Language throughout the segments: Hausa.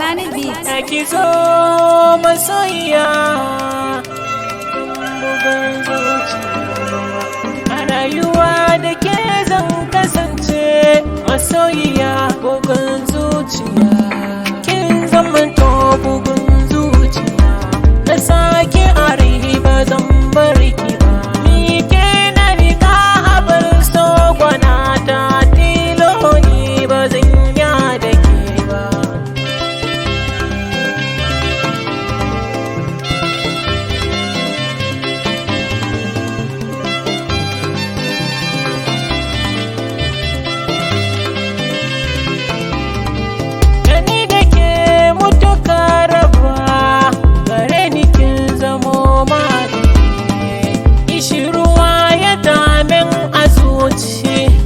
Planet Beats. Ki zo masoyiya, bugun zuciya. A rayuwa da ke zan kasance masoyiya, bugun zuciya. Kin zamanto bugun zuciya, na sake a rai ba zan bar ki ba. Ni ke na riga abar so gwanata, tilo ni ba zan ya da ke ba.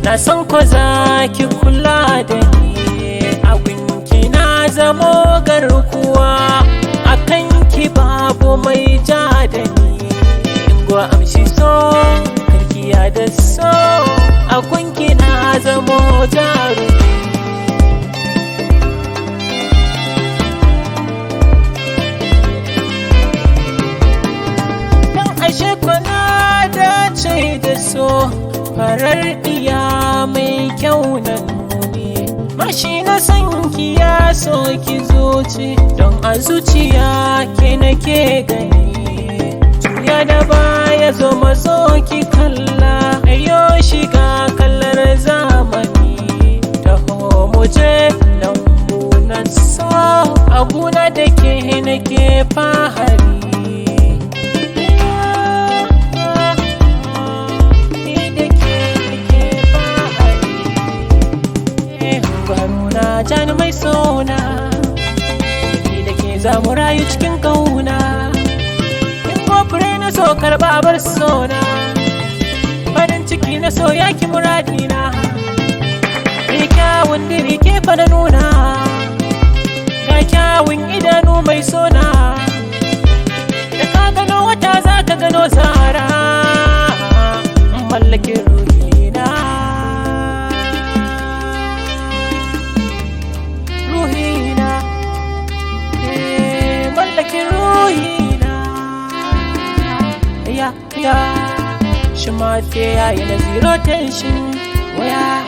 Na san ko za ki kula da ni, a gunki na zamo garkuwa, a kan ki babu mai ja da ni. Ingo amshi so, karkiya da so, a gunki na zamo jaru. Dan ashe kwana dace da so, farar iya mai kyau na nuni, mashi na san ki ya so ki zuci, don a zuciya ke nake gani. Juya da baya zo mazo ki kalla, ayo shiga kallar zamani. Taho muje lambu na so, a guna da ke nake fahari. Jani mai sona, ni da ke zamu rayu cikin kauna. In gofure na so karba bar sona, farin ciki na so yaki muradina. Ni kyawun diri ke fada nuna, ga kyawun idanu mai sona. Da ka gano wata za ka gano zara, mallakin ruhina. Yeah, she might say I in a zero tension. Where